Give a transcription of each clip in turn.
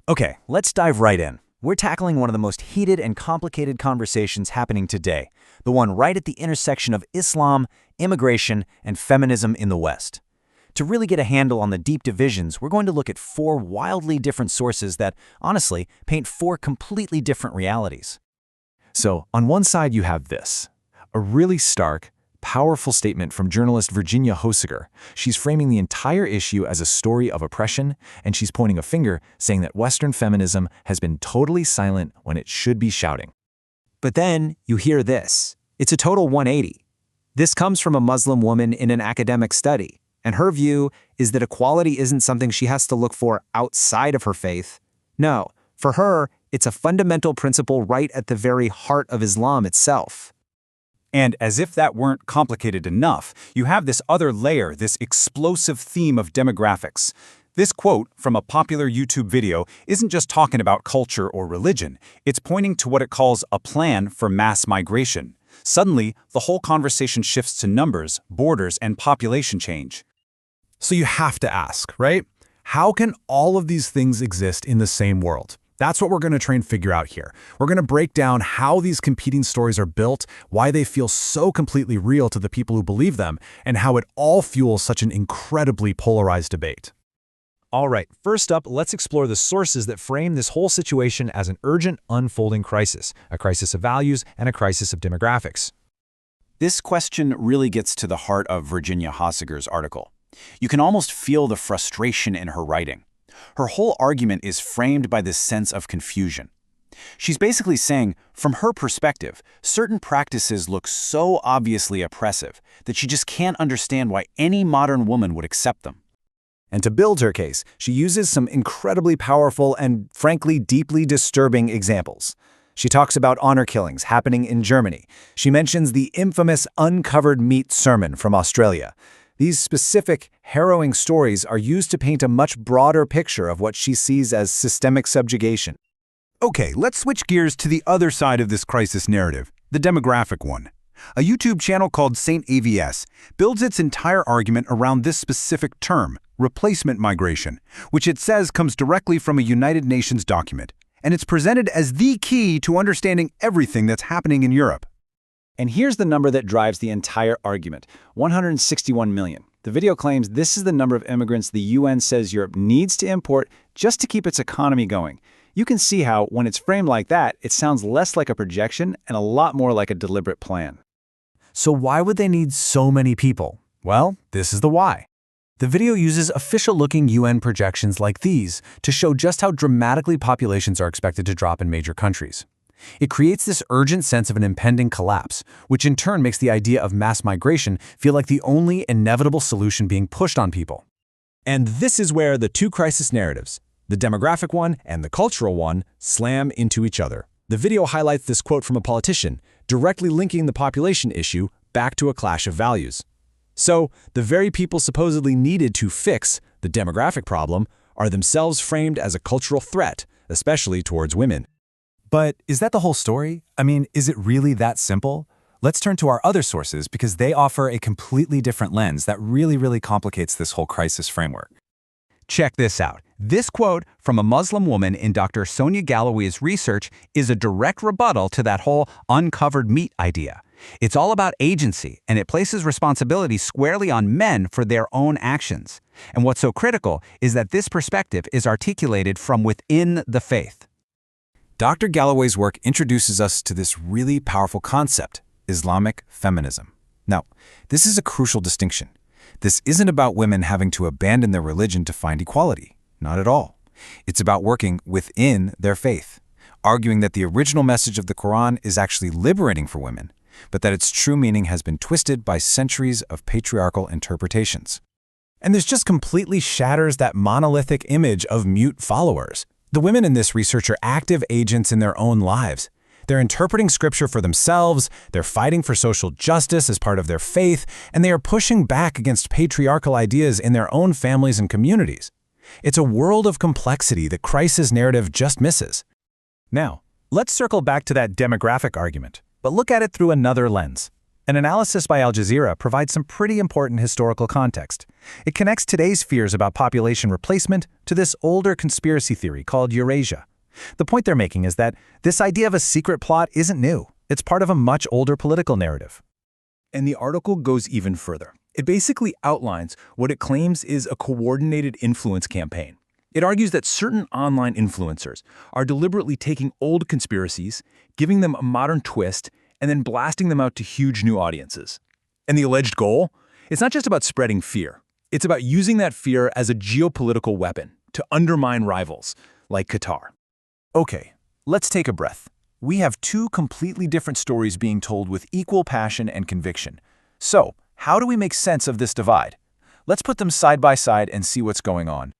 Okay, let's dive right in. We're tackling one of the most heated and complicated conversations happening today, the one right at the intersection of Islam, immigration, and feminism in the West. To really get a handle on the deep divisions, we're going to look at four wildly different sources that, honestly, paint four completely different realities. So, on one side you have this, a really stark, powerful statement from journalist Virginia Hossiger. She's framing the entire issue as a story of oppression, and she's pointing a finger, saying that Western feminism has been totally silent when it should be shouting. But then you hear this. It's a total 180. This comes from a Muslim woman in an academic study, and her view is that equality isn't something she has to look for outside of her faith. No, for her, it's a fundamental principle right at the very heart of Islam itself. And as if that weren't complicated enough, you have this other layer, this explosive theme of demographics. This quote from a popular YouTube video isn't just talking about culture or religion, it's pointing to what it calls a plan for mass migration. Suddenly, the whole conversation shifts to numbers, borders, and population change. So you have to ask, right? How can all of these things exist in the same world? That's what we're going to try and figure out here. We're going to break down how these competing stories are built, why they feel so completely real to the people who believe them, and how it all fuels such an incredibly polarized debate. All right, first up, let's explore the sources that frame this whole situation as an urgent, unfolding crisis, a crisis of values and a crisis of demographics. This question really gets to the heart of Virginia Hossiger's article. You can almost feel the frustration in her writing. Her whole argument is framed by this sense of confusion. She's basically saying, from her perspective, certain practices look so obviously oppressive that she just can't understand why any modern woman would accept them. And to build her case, she uses some incredibly powerful and, frankly, deeply disturbing examples. She talks about honor killings happening in Germany. She mentions the infamous uncovered meat sermon from Australia. These specific, harrowing stories are used to paint a much broader picture of what she sees as systemic subjugation. Okay, let's switch gears to the other side of this crisis narrative, the demographic one. A YouTube channel called Saint AVS builds its entire argument around this specific term, replacement migration, which it says comes directly from a United Nations document, and it's presented as the key to understanding everything that's happening in Europe. And here's the number that drives the entire argument, 161 million. The video claims this is the number of immigrants the UN says Europe needs to import just to keep its economy going. You can see how, when it's framed like that, it sounds less like a projection and a lot more like a deliberate plan. So why would they need so many people? Well, this is the why. The video uses official-looking UN projections like these to show just how dramatically populations are expected to drop in major countries. It creates this urgent sense of an impending collapse, which in turn makes the idea of mass migration feel like the only inevitable solution being pushed on people. And this is where the two crisis narratives, the demographic one and the cultural one, slam into each other. The video highlights this quote from a politician, directly linking the population issue back to a clash of values. So, the very people supposedly needed to fix the demographic problem are themselves framed as a cultural threat, especially towards women. But is that the whole story? I mean, is it really that simple? Let's turn to our other sources because they offer a completely different lens that really complicates this whole crisis framework. Check this out. This quote from a Muslim woman in Dr. Sonia Galloway's research is a direct rebuttal to that whole uncovered meat idea. It's all about agency, and it places responsibility squarely on men for their own actions. And what's so critical is that this perspective is articulated from within the faith. Dr. Galloway's work introduces us to this really powerful concept, Islamic feminism. Now, this is a crucial distinction. This isn't about women having to abandon their religion to find equality. Not at all. It's about working within their faith, arguing that the original message of the Quran is actually liberating for women, but that its true meaning has been twisted by centuries of patriarchal interpretations. And this just completely shatters that monolithic image of mute followers. The women in this research are active agents in their own lives. They're interpreting scripture for themselves, they're fighting for social justice as part of their faith, and they are pushing back against patriarchal ideas in their own families and communities. It's a world of complexity that crisis narrative just misses. Now, let's circle back to that demographic argument, but look at it through another lens. An analysis by Al Jazeera provides some pretty important historical context. It connects today's fears about population replacement to this older conspiracy theory called Eurasia. The point they're making is that this idea of a secret plot isn't new. It's part of a much older political narrative. And the article goes even further. It basically outlines what it claims is a coordinated influence campaign. It argues that certain online influencers are deliberately taking old conspiracies, giving them a modern twist, and then blasting them out to huge new audiences. And the alleged goal? It's not just about spreading fear. It's about using that fear as a geopolitical weapon to undermine rivals, like Qatar. Okay, let's take a breath. We have two completely different stories being told with equal passion and conviction. So, how do we make sense of this divide? Let's put them side by side and see what's going on.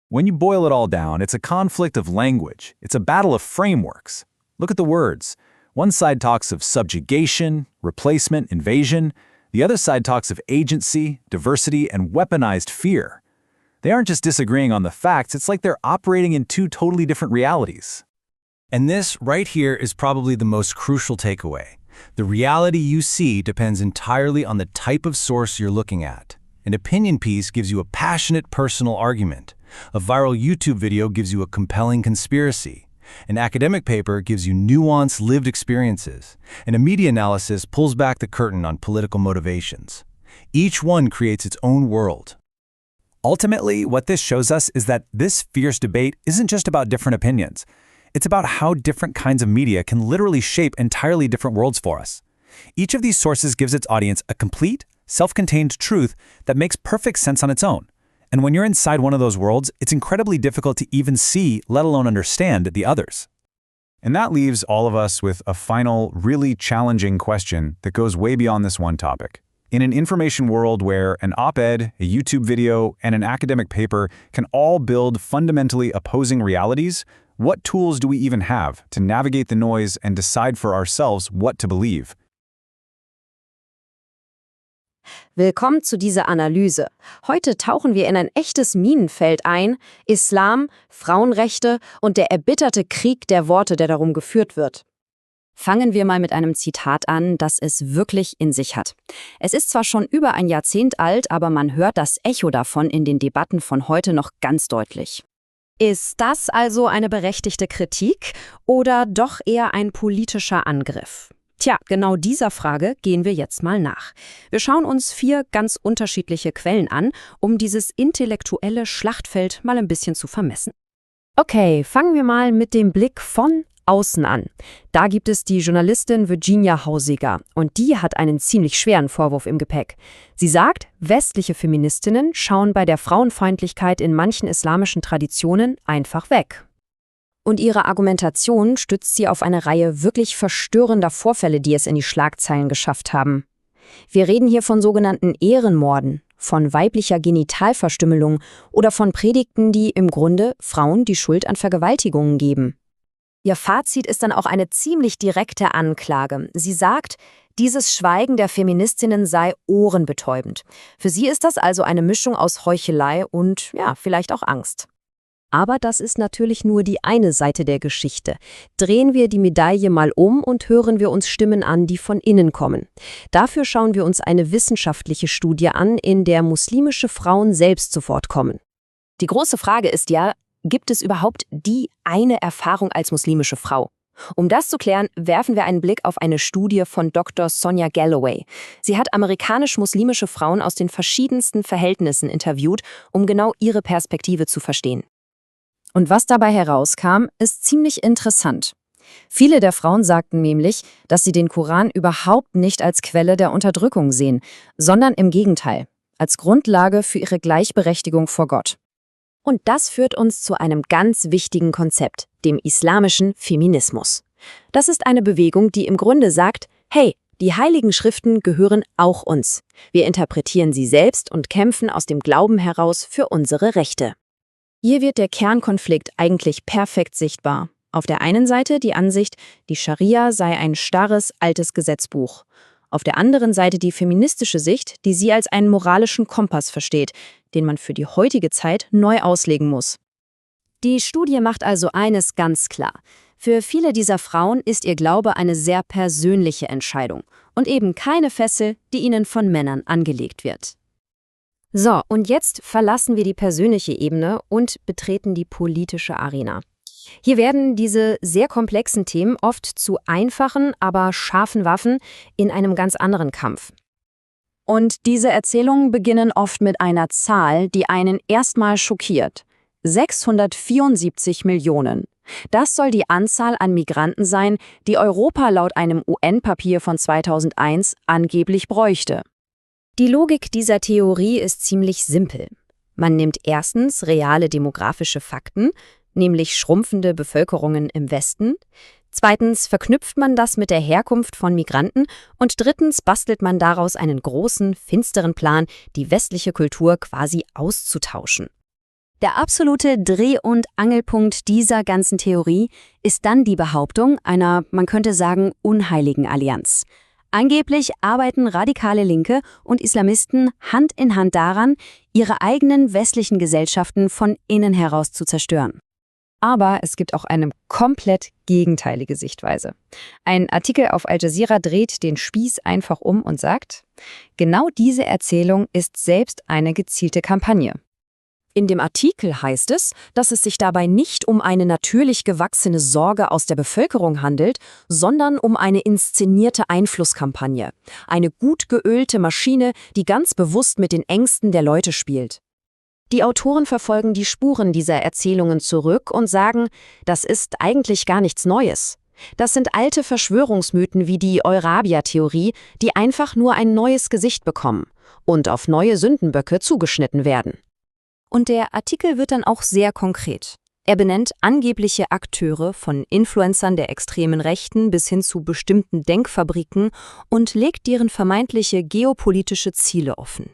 When you boil it all down, it's a conflict of language. It's a battle of frameworks. Look at the words. One side talks of subjugation, replacement, invasion. The other side talks of agency, diversity, and weaponized fear. They aren't just disagreeing on the facts, it's like they're operating in two totally different realities. And this right here is probably the most crucial takeaway. The reality you see depends entirely on the type of source you're looking at. An opinion piece gives you a passionate personal argument. A viral YouTube video gives you a compelling conspiracy. An academic paper gives you nuanced lived experiences. And a media analysis pulls back the curtain on political motivations. Each one creates its own world. Ultimately, what this shows us is that this fierce debate isn't just about different opinions. It's about how different kinds of media can literally shape entirely different worlds for us. Each of these sources gives its audience a complete, self-contained truth that makes perfect sense on its own. And when you're inside one of those worlds, it's incredibly difficult to even see, let alone understand, the others. And that leaves all of us with a final, really challenging question that goes way beyond this one topic. In an information world where an op-ed, a YouTube video, and an academic paper can all build fundamentally opposing realities, what tools do we even have to navigate the noise and decide for ourselves what to believe? Willkommen zu dieser Analyse. Heute tauchen wir in ein echtes Minenfeld ein: Islam, Frauenrechte und der erbitterte Krieg der Worte, der darum geführt wird. Fangen wir mal mit einem Zitat an, das es wirklich in sich hat. Es ist zwar schon über ein Jahrzehnt alt, aber man hört das Echo davon in den Debatten von heute noch ganz deutlich. Ist das also eine berechtigte Kritik oder doch eher ein politischer Angriff? Tja, genau dieser Frage gehen wir jetzt mal nach. Wir schauen uns 4 ganz unterschiedliche Quellen an, um dieses intellektuelle Schlachtfeld mal ein bisschen zu vermessen. Okay, fangen wir mal mit dem Blick von außen an. Da gibt es die Journalistin Virginia Hausiger und die hat einen ziemlich schweren Vorwurf im Gepäck. Sie sagt, westliche Feministinnen schauen bei der Frauenfeindlichkeit in manchen islamischen Traditionen einfach weg. Und ihre Argumentation stützt sie auf eine Reihe wirklich verstörender Vorfälle, die es in die Schlagzeilen geschafft haben. Wir reden hier von sogenannten Ehrenmorden, von weiblicher Genitalverstümmelung oder von Predigten, die im Grunde Frauen die Schuld an Vergewaltigungen geben. Ihr Fazit ist dann auch eine ziemlich direkte Anklage. Sie sagt, dieses Schweigen der Feministinnen sei ohrenbetäubend. Für sie ist das also eine Mischung aus Heuchelei und, ja, vielleicht auch Angst. Aber das ist natürlich nur die eine Seite der Geschichte. Drehen wir die Medaille mal um und hören wir uns Stimmen an, die von innen kommen. Dafür schauen wir uns eine wissenschaftliche Studie an, in der muslimische Frauen selbst zu Wort kommen. Die große Frage ist ja, gibt es überhaupt die eine Erfahrung als muslimische Frau? Um das zu klären, werfen wir einen Blick auf eine Studie von Dr. Sonia Galloway. Sie hat amerikanisch-muslimische Frauen aus den verschiedensten Verhältnissen interviewt, um genau ihre Perspektive zu verstehen. Und was dabei herauskam, ist ziemlich interessant. Viele der Frauen sagten nämlich, dass sie den Koran überhaupt nicht als Quelle der Unterdrückung sehen, sondern im Gegenteil, als Grundlage für ihre Gleichberechtigung vor Gott. Und das führt uns zu einem ganz wichtigen Konzept, dem islamischen Feminismus. Das ist eine Bewegung, die im Grunde sagt, hey, die heiligen Schriften gehören auch uns. Wir interpretieren sie selbst und kämpfen aus dem Glauben heraus für unsere Rechte. Hier wird der Kernkonflikt eigentlich perfekt sichtbar. Auf der einen Seite die Ansicht, die Scharia sei ein starres, altes Gesetzbuch. Auf der anderen Seite die feministische Sicht, die sie als einen moralischen Kompass versteht, den man für die heutige Zeit neu auslegen muss. Die Studie macht also eines ganz klar. Für viele dieser Frauen ist ihr Glaube eine sehr persönliche Entscheidung und eben keine Fessel, die ihnen von Männern angelegt wird. So, und jetzt verlassen wir die persönliche Ebene und betreten die politische Arena. Hier werden diese sehr komplexen Themen oft zu einfachen, aber scharfen Waffen in einem ganz anderen Kampf. Und diese Erzählungen beginnen oft mit einer Zahl, die einen erstmal schockiert. 674 Millionen. Das soll die Anzahl an Migranten sein, die Europa laut einem UN-Papier von 2001 angeblich bräuchte. Die Logik dieser Theorie ist ziemlich simpel. Man nimmt erstens reale demografische Fakten, nämlich schrumpfende Bevölkerungen im Westen. Zweitens verknüpft man das mit der Herkunft von Migranten und drittens bastelt man daraus einen großen, finsteren Plan, die westliche Kultur quasi auszutauschen. Der absolute Dreh- und Angelpunkt dieser ganzen Theorie ist dann die Behauptung einer, man könnte sagen, unheiligen Allianz. Angeblich arbeiten radikale Linke und Islamisten Hand in Hand daran, ihre eigenen westlichen Gesellschaften von innen heraus zu zerstören. Aber es gibt auch eine komplett gegenteilige Sichtweise. Ein Artikel auf Al Jazeera dreht den Spieß einfach um und sagt, genau diese Erzählung ist selbst eine gezielte Kampagne. In dem Artikel heißt es, dass es sich dabei nicht um eine natürlich gewachsene Sorge aus der Bevölkerung handelt, sondern um eine inszenierte Einflusskampagne. Eine gut geölte Maschine, die ganz bewusst mit den Ängsten der Leute spielt. Die Autoren verfolgen die Spuren dieser Erzählungen zurück und sagen, das ist eigentlich gar nichts Neues. Das sind alte Verschwörungsmythen wie die Eurabia-Theorie, die einfach nur ein neues Gesicht bekommen und auf neue Sündenböcke zugeschnitten werden. Und der Artikel wird dann auch sehr konkret. Er benennt angebliche Akteure von Influencern der extremen Rechten bis hin zu bestimmten Denkfabriken und legt deren vermeintliche geopolitische Ziele offen.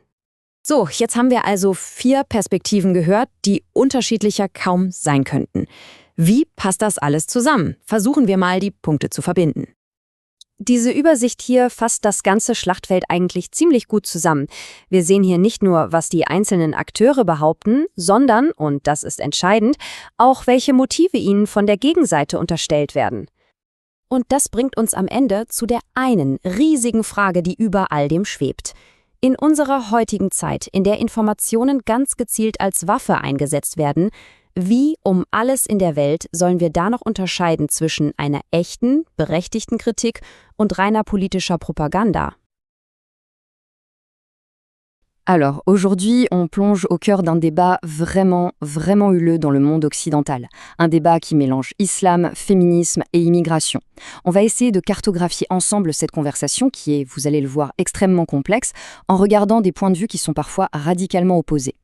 So, jetzt haben wir also 4 Perspektiven gehört, die unterschiedlicher kaum sein könnten. Wie passt das alles zusammen? Versuchen wir mal, die Punkte zu verbinden. Diese Übersicht hier fasst das ganze Schlachtfeld eigentlich ziemlich gut zusammen. Wir sehen hier nicht nur, was die einzelnen Akteure behaupten, sondern, und das ist entscheidend, auch welche Motive ihnen von der Gegenseite unterstellt werden. Und das bringt uns am Ende zu der einen riesigen Frage, die über all dem schwebt. In unserer heutigen Zeit, in der Informationen ganz gezielt als Waffe eingesetzt werden, wie um alles in der Welt sollen wir da noch unterscheiden zwischen einer echten, berechtigten Kritik und reiner politischer Propaganda? Alors, aujourd'hui, on plonge au cœur d'un débat vraiment houleux dans le monde occidental. Un débat qui mélange islam, féminisme et immigration. On va essayer de cartographier ensemble cette conversation qui est, vous allez le voir, extrêmement complexe, en regardant des points de vue qui sont parfois radicalement opposés.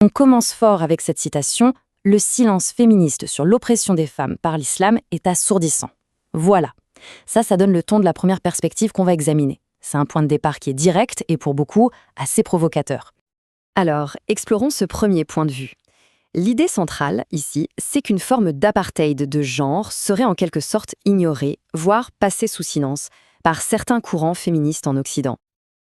On commence fort avec cette citation. Le silence féministe sur l'oppression des femmes par l'islam est assourdissant. Voilà. Ça donne le ton de la première perspective qu'on va examiner. C'est un point de départ qui est direct et pour beaucoup assez provocateur. Alors, explorons ce premier point de vue. L'idée centrale, ici, c'est qu'une forme d'apartheid de genre serait en quelque sorte ignorée, voire passée sous silence, par certains courants féministes en Occident.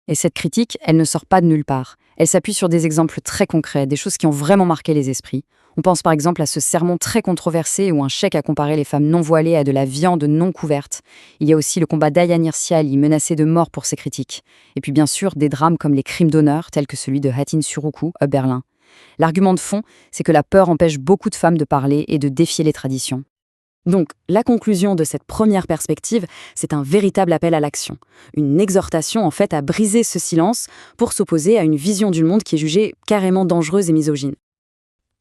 Et cette critique, elle ne sort pas de nulle part. Elle s'appuie sur des exemples très concrets, des choses qui ont vraiment marqué les esprits. On pense par exemple à ce sermon très controversé où un cheikh a comparé les femmes non voilées à de la viande non couverte. Il y a aussi le combat d'Ayaan Hirsi Ali, menacé de mort pour ses critiques. Et puis bien sûr, des drames comme les crimes d'honneur, tels que celui de Hatin Suruku à Berlin. L'argument de fond, c'est que la peur empêche beaucoup de femmes de parler et de défier les traditions. Donc, la conclusion de cette première perspective, c'est un véritable appel à l'action. Une exhortation, en fait, à briser ce silence pour s'opposer à une vision du monde qui est jugée carrément dangereuse et misogyne.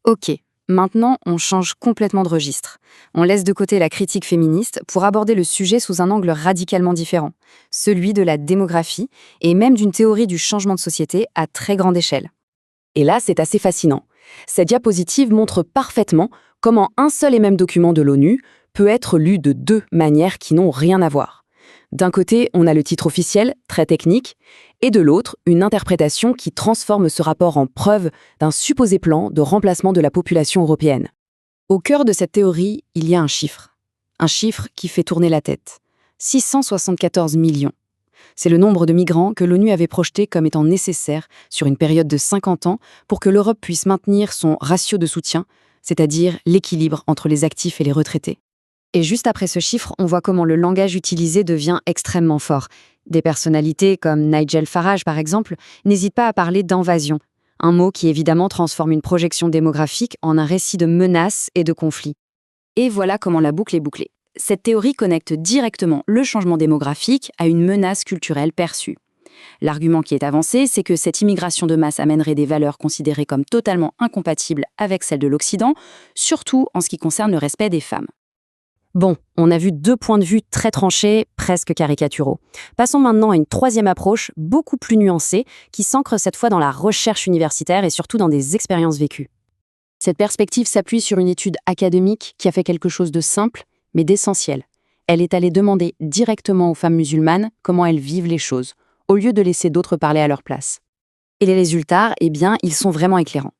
Ok, maintenant, on change complètement de registre. On laisse de côté la critique féministe pour aborder le sujet sous un angle radicalement différent, celui de la démographie et même d'une théorie du changement de société à très grande échelle. Et là, c'est assez fascinant. Cette diapositive montre parfaitement comment un seul et même document de l'ONU peut être lu de 2 manières qui n'ont rien à voir. D'un côté, on a le titre officiel, très technique, et de l'autre, une interprétation qui transforme ce rapport en preuve d'un supposé plan de remplacement de la population européenne. Au cœur de cette théorie, il y a un chiffre qui fait tourner la tête. 674 millions. C'est le nombre de migrants que l'ONU avait projeté comme étant nécessaire sur une période de 50 ans pour que l'Europe puisse maintenir son ratio de soutien c'est-à-dire l'équilibre entre les actifs et les retraités. Et juste après ce chiffre, on voit comment le langage utilisé devient extrêmement fort. Des personnalités comme Nigel Farage, par exemple, n'hésitent pas à parler d'invasion, un mot qui évidemment transforme une projection démographique en un récit de menaces et de conflits. Et voilà comment la boucle est bouclée. Cette théorie connecte directement le changement démographique à une menace culturelle perçue. L'argument qui est avancé, c'est que cette immigration de masse amènerait des valeurs considérées comme totalement incompatibles avec celles de l'Occident, surtout en ce qui concerne le respect des femmes. Bon, on a vu 2 points de vue très tranchés, presque caricaturaux. Passons maintenant à une troisième approche, beaucoup plus nuancée, qui s'ancre cette fois dans la recherche universitaire et surtout dans des expériences vécues. Cette perspective s'appuie sur une étude académique qui a fait quelque chose de simple, mais d'essentiel. Elle est allée demander directement aux femmes musulmanes comment elles vivent les choses, au lieu de laisser d'autres parler à leur place. Et les résultats, eh bien, ils sont vraiment éclairants.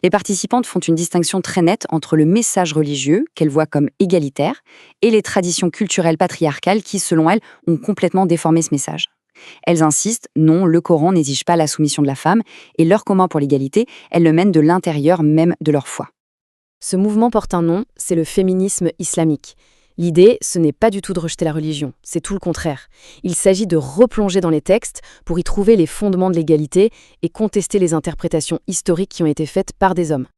Les participantes font une distinction très nette entre le message religieux, qu'elles voient comme égalitaire, et les traditions culturelles patriarcales qui, selon elles, ont complètement déformé ce message. Elles insistent, non, le Coran n'exige pas la soumission de la femme, et leur combat pour l'égalité, elles le mènent de l'intérieur même de leur foi. Ce mouvement porte un nom, c'est le féminisme islamique. L'idée, ce n'est pas du tout de rejeter la religion, c'est tout le contraire. Il s'agit de replonger dans les textes pour y trouver les fondements de l'égalité et contester les interprétations historiques qui ont été faites par des hommes.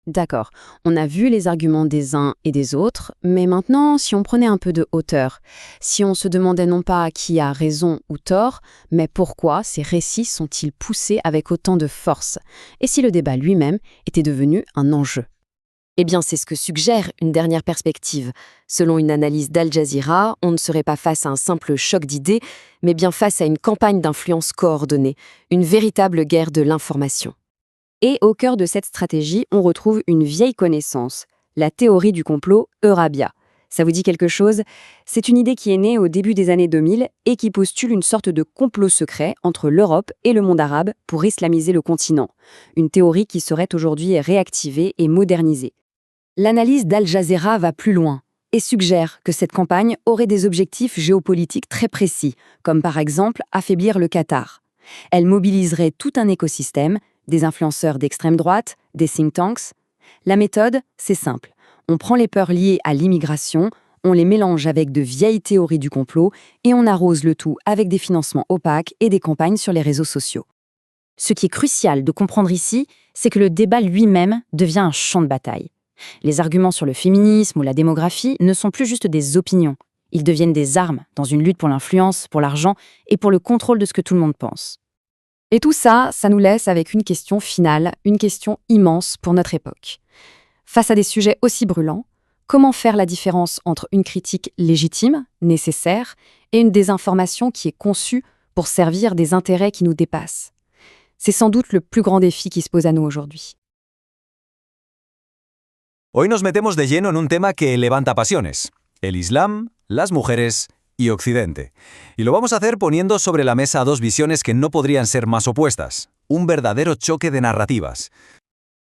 D'accord, on a vu les arguments des uns et des autres, mais maintenant, si on prenait un peu de hauteur, si on se demandait non pas qui a raison ou tort, mais pourquoi ces récits sont-ils poussés avec autant de force, et si le débat lui-même était devenu un enjeu. Eh bien, c'est ce que suggère une dernière perspective. Selon une analyse d'Al Jazeera, on ne serait pas face à un simple choc d'idées, mais bien face à une campagne d'influence coordonnée, une véritable guerre de l'information. Et au cœur de cette stratégie, on retrouve une vieille connaissance, la théorie du complot Eurabia. Ça vous dit quelque chose? C'est une idée qui est née au début des années 2000 et qui postule une sorte de complot secret entre l'Europe et le monde arabe pour islamiser le continent. Une théorie qui serait aujourd'hui réactivée et modernisée. L'analyse d'Al Jazeera va plus loin et suggère que cette campagne aurait des objectifs géopolitiques très précis, comme par exemple affaiblir le Qatar. Elle mobiliserait tout un écosystème, des influenceurs d'extrême droite, des think tanks. La méthode, c'est simple. On prend les peurs liées à l'immigration, on les mélange avec de vieilles théories du complot et on arrose le tout avec des financements opaques et des campagnes sur les réseaux sociaux. Ce qui est crucial de comprendre ici, c'est que le débat lui-même devient un champ de bataille. Les arguments sur le féminisme ou la démographie ne sont plus juste des opinions. Ils deviennent des armes dans une lutte pour l'influence, pour l'argent et pour le contrôle de ce que tout le monde pense. Et tout ça, ça nous laisse avec une question finale, une question immense pour notre époque. Face à des sujets aussi brûlants, comment faire la différence entre une critique légitime, nécessaire, et une désinformation qui est conçue pour servir des intérêts qui nous dépassent? C'est sans doute le plus grand défi qui se pose à nous aujourd'hui. Hoy nos metemos de lleno en un tema que levanta pasiones: el Islam, las mujeres y Occidente. Y lo vamos a hacer poniendo sobre la mesa 2 visiones que no podrían ser más opuestas. Un verdadero choque de narrativas.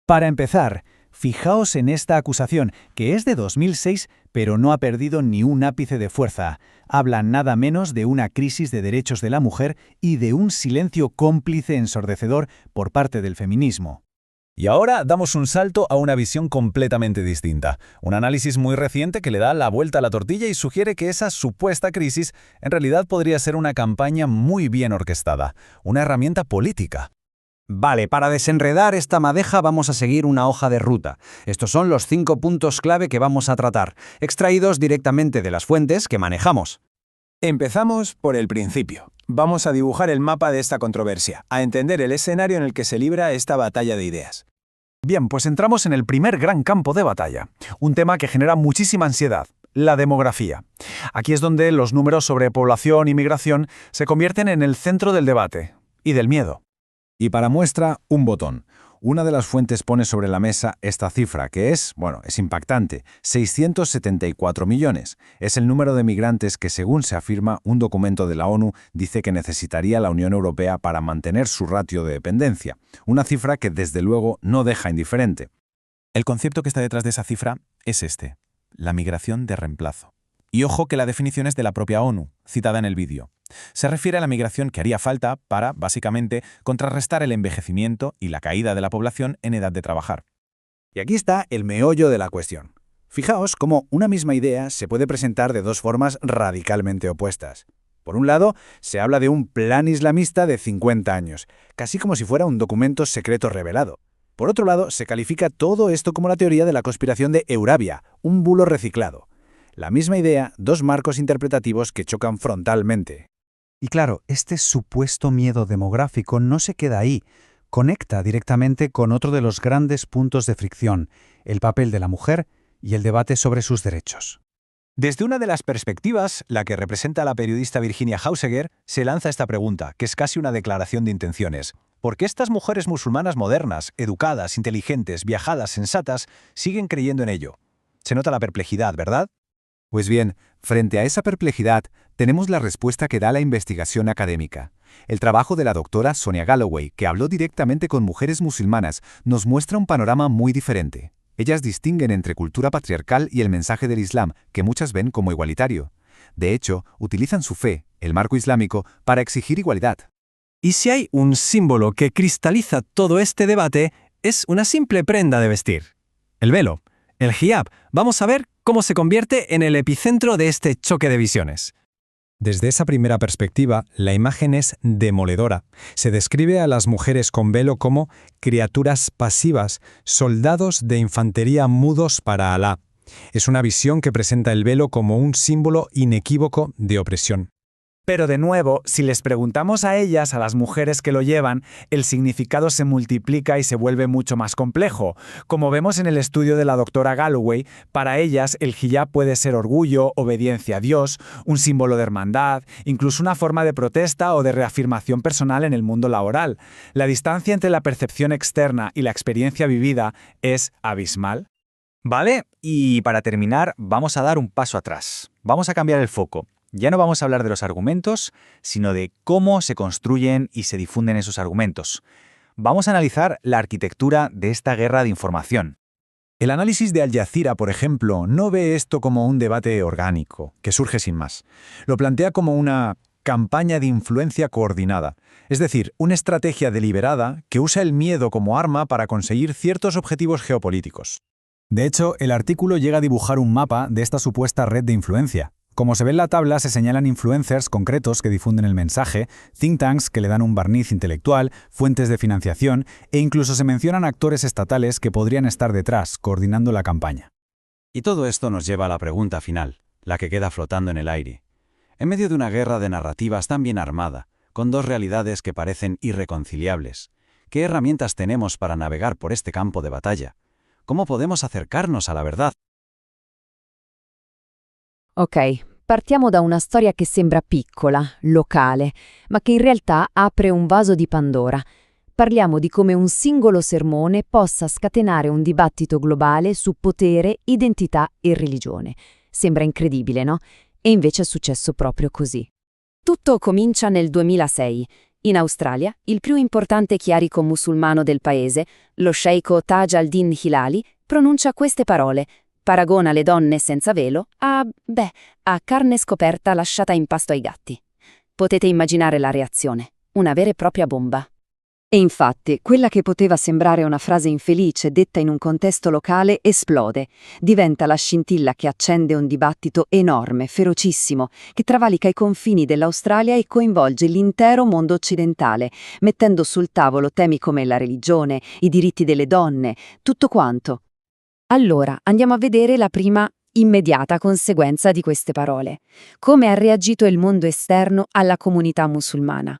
Para empezar, fijaos en esta acusación, que es de 2006, pero no ha perdido ni un ápice de fuerza. Habla nada menos de una crisis de derechos de la mujer y de un silencio cómplice ensordecedor por parte del feminismo. Y ahora damos un salto a una visión completamente distinta. Un análisis muy reciente que le da la vuelta a la tortilla y sugiere que esa supuesta crisis en realidad podría ser una campaña muy bien orquestada, una herramienta política. Vale, para desenredar esta madeja vamos a seguir una hoja de ruta. Estos son los 5 puntos clave que vamos a tratar, extraídos directamente de las fuentes que manejamos. Empezamos por el principio. Vamos a dibujar el mapa de esta controversia, a entender el escenario en el que se libra esta batalla de ideas. Bien, pues entramos en el primer gran campo de batalla, un tema que genera muchísima ansiedad: la demografía. Aquí es donde los números sobre población y migración se convierten en el centro del debate y del miedo. Y para muestra, un botón. Una de las fuentes pone sobre la mesa esta cifra, que es impactante: 674 millones. Es el número de migrantes que, según se afirma, un documento de la ONU dice que necesitaría la Unión Europea para mantener su ratio de dependencia. Una cifra que, desde luego, no deja indiferente. El concepto que está detrás de esa cifra es este: la migración de reemplazo. Y ojo que la definición es de la propia ONU, citada en el vídeo. Se refiere a la migración que haría falta para, básicamente, contrarrestar el envejecimiento y la caída de la población en edad de trabajar. Y aquí está el meollo de la cuestión. Fijaos cómo una misma idea se puede presentar de dos formas radicalmente opuestas. Por un lado, se habla de un plan islamista de 50 años, casi como si fuera un documento secreto revelado. Por otro lado, se califica todo esto como la teoría de la conspiración de Eurabia, un bulo reciclado. La misma idea, dos marcos interpretativos que chocan frontalmente. Y claro, este supuesto miedo demográfico no se queda ahí. Conecta directamente con otro de los grandes puntos de fricción, el papel de la mujer y el debate sobre sus derechos. Desde una de las perspectivas, la que representa la periodista Virginia Hauseger, se lanza esta pregunta, que es casi una declaración de intenciones. ¿Por qué estas mujeres musulmanas modernas, educadas, inteligentes, viajadas, sensatas, siguen creyendo en ello? Se nota la perplejidad, ¿verdad? Pues bien, frente a esa perplejidad, tenemos la respuesta que da la investigación académica. El trabajo de la doctora Sonia Galloway, que habló directamente con mujeres musulmanas, nos muestra un panorama muy diferente. Ellas distinguen entre cultura patriarcal y el mensaje del Islam, que muchas ven como igualitario. De hecho, utilizan su fe, el marco islámico, para exigir igualdad. Y si hay un símbolo que cristaliza todo este debate, es una simple prenda de vestir. El velo, el hijab. Vamos a ver cómo se convierte en el epicentro de este choque de visiones. Desde esa primera perspectiva, la imagen es demoledora. Se describe a las mujeres con velo como criaturas pasivas, soldados de infantería mudos para Alá. Es una visión que presenta el velo como un símbolo inequívoco de opresión. Pero de nuevo, si les preguntamos a ellas, a las mujeres que lo llevan, el significado se multiplica y se vuelve mucho más complejo. Como vemos en el estudio de la doctora Galloway, para ellas el hijab puede ser orgullo, obediencia a Dios, un símbolo de hermandad, incluso una forma de protesta o de reafirmación personal en el mundo laboral. La distancia entre la percepción externa y la experiencia vivida es abismal. Vale, y para terminar, vamos a dar un paso atrás. Vamos a cambiar el foco. Ya no vamos a hablar de los argumentos, sino de cómo se construyen y se difunden esos argumentos. Vamos a analizar la arquitectura de esta guerra de información. El análisis de Al Jazeera, por ejemplo, no ve esto como un debate orgánico, que surge sin más. Lo plantea como una campaña de influencia coordinada, es decir, una estrategia deliberada que usa el miedo como arma para conseguir ciertos objetivos geopolíticos. De hecho, el artículo llega a dibujar un mapa de esta supuesta red de influencia. Como se ve en la tabla, se señalan influencers concretos que difunden el mensaje, think tanks que le dan un barniz intelectual, fuentes de financiación e incluso se mencionan actores estatales que podrían estar detrás, coordinando la campaña. Y todo esto nos lleva a la pregunta final, la que queda flotando en el aire. En medio de una guerra de narrativas tan bien armada, con dos realidades que parecen irreconciliables, ¿qué herramientas tenemos para navegar por este campo de batalla? ¿Cómo podemos acercarnos a la verdad? Ok, partiamo da una storia che sembra piccola, locale, ma che in realtà apre un vaso di Pandora. Parliamo di come un singolo sermone possa scatenare un dibattito globale su potere, identità e religione. Sembra incredibile, no? E invece è successo proprio così. Tutto comincia nel 2006. In Australia, il più importante chiarico musulmano del paese, lo sceicco Taj al-Din Hilali, pronuncia queste parole. Paragona le donne senza velo a carne scoperta lasciata in pasto ai gatti. Potete immaginare la reazione, una vera e propria bomba. E infatti, quella che poteva sembrare una frase infelice detta in un contesto locale esplode, diventa la scintilla che accende un dibattito enorme, ferocissimo, che travalica i confini dell'Australia e coinvolge l'intero mondo occidentale, mettendo sul tavolo temi come la religione, i diritti delle donne, tutto quanto. Allora, andiamo a vedere la prima immediata conseguenza di queste parole. Come ha reagito il mondo esterno alla comunità musulmana?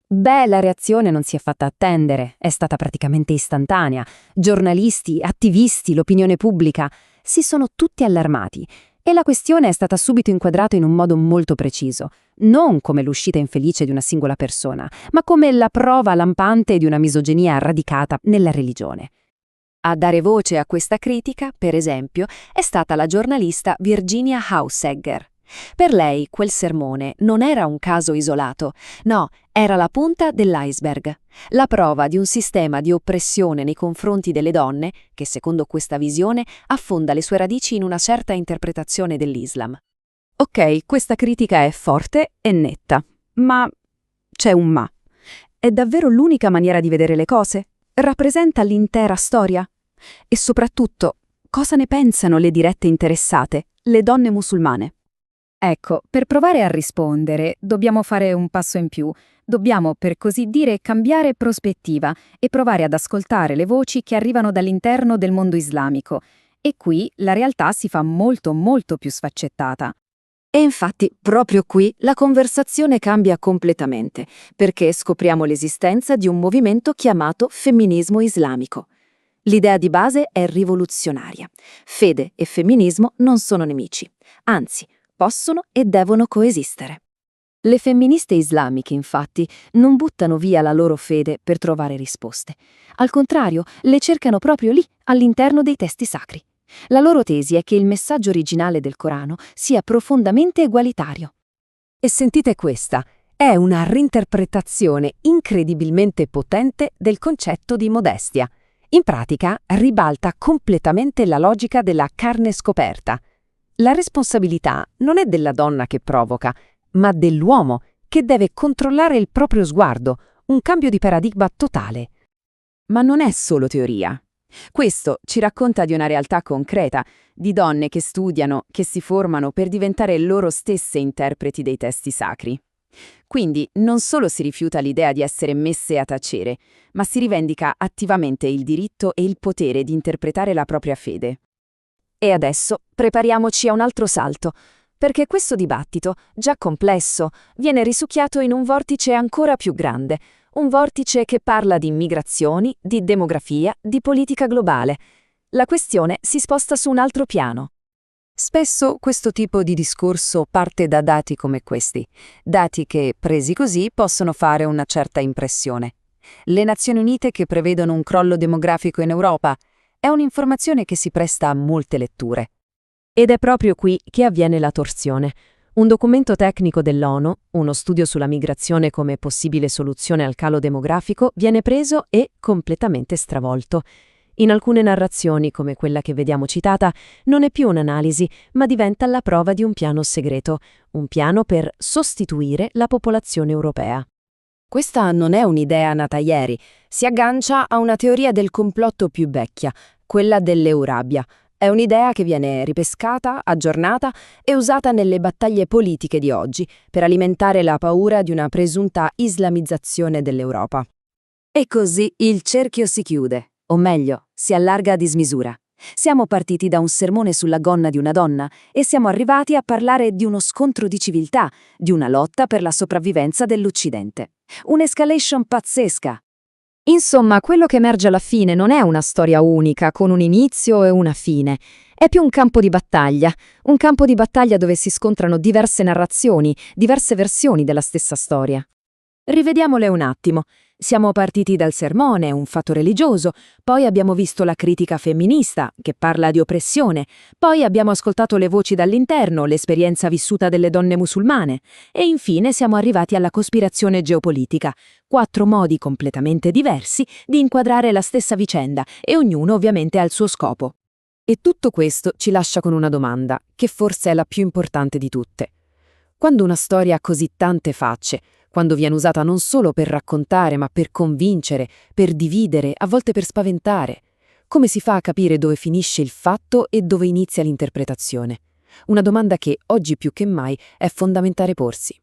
La reazione non si è fatta attendere, è stata praticamente istantanea. Giornalisti, attivisti, l'opinione pubblica si sono tutti allarmati e la questione è stata subito inquadrata in un modo molto preciso, non come l'uscita infelice di una singola persona, ma come la prova lampante di una misoginia radicata nella religione. A dare voce a questa critica, per esempio, è stata la giornalista Virginia Hauseger. Per lei quel sermone non era un caso isolato, no, era la punta dell'iceberg, la prova di un sistema di oppressione nei confronti delle donne che, secondo questa visione, affonda le sue radici in una certa interpretazione dell'Islam. Ok, questa critica è forte e netta, ma c'è un ma. È davvero l'unica maniera di vedere le cose? Rappresenta l'intera storia? E soprattutto, cosa ne pensano le dirette interessate, le donne musulmane? Ecco, per provare a rispondere, dobbiamo fare un passo in più. Dobbiamo, per così dire, cambiare prospettiva e provare ad ascoltare le voci che arrivano dall'interno del mondo islamico. E qui la realtà si fa molto molto più sfaccettata. E infatti, proprio qui, la conversazione cambia completamente, perché scopriamo l'esistenza di un movimento chiamato femminismo islamico. L'idea di base è rivoluzionaria. Fede e femminismo non sono nemici, anzi, possono e devono coesistere. Le femministe islamiche, infatti, non buttano via la loro fede per trovare risposte. Al contrario, le cercano proprio lì, all'interno dei testi sacri. La loro tesi è che il messaggio originale del Corano sia profondamente egualitario. E sentite questa, è una reinterpretazione incredibilmente potente del concetto di modestia. In pratica, ribalta completamente la logica della carne scoperta. La responsabilità non è della donna che provoca, ma dell'uomo che deve controllare il proprio sguardo, un cambio di paradigma totale. Ma non è solo teoria. Questo ci racconta di una realtà concreta, di donne che studiano, che si formano per diventare loro stesse interpreti dei testi sacri. Quindi non solo si rifiuta l'idea di essere messe a tacere, ma si rivendica attivamente il diritto e il potere di interpretare la propria fede. E adesso prepariamoci a un altro salto, perché questo dibattito, già complesso, viene risucchiato in un vortice ancora più grande, un vortice che parla di migrazioni, di demografia, di politica globale. La questione si sposta su un altro piano. Spesso questo tipo di discorso parte da dati come questi, dati che, presi così, possono fare una certa impressione. Le Nazioni Unite che prevedono un crollo demografico in Europa è un'informazione che si presta a molte letture. Ed è proprio qui che avviene la torsione. Un documento tecnico dell'ONU, uno studio sulla migrazione come possibile soluzione al calo demografico, viene preso e completamente stravolto. In alcune narrazioni, come quella che vediamo citata, non è più un'analisi, ma diventa la prova di un piano segreto, un piano per sostituire la popolazione europea. Questa non è un'idea nata ieri, si aggancia a una teoria del complotto più vecchia, quella dell'Eurabia. È un'idea che viene ripescata, aggiornata e usata nelle battaglie politiche di oggi per alimentare la paura di una presunta islamizzazione dell'Europa. E così il cerchio si chiude, o meglio, si allarga a dismisura. Siamo partiti da un sermone sulla gonna di una donna e siamo arrivati a parlare di uno scontro di civiltà, di una lotta per la sopravvivenza dell'Occidente. Un'escalation pazzesca. Insomma, quello che emerge alla fine non è una storia unica, con un inizio e una fine. È più un campo di battaglia dove si scontrano diverse narrazioni, diverse versioni della stessa storia. Rivediamole un attimo. Siamo partiti dal sermone, un fatto religioso, poi abbiamo visto la critica femminista, che parla di oppressione, poi abbiamo ascoltato le voci dall'interno, l'esperienza vissuta delle donne musulmane, e infine siamo arrivati alla cospirazione geopolitica, 4 modi completamente diversi di inquadrare la stessa vicenda, e ognuno ovviamente ha il suo scopo. E tutto questo ci lascia con una domanda, che forse è la più importante di tutte. Quando una storia ha così tante facce, quando viene usata non solo per raccontare, ma per convincere, per dividere, a volte per spaventare, come si fa a capire dove finisce il fatto e dove inizia l'interpretazione? Una domanda che, oggi più che mai, è fondamentale porsi.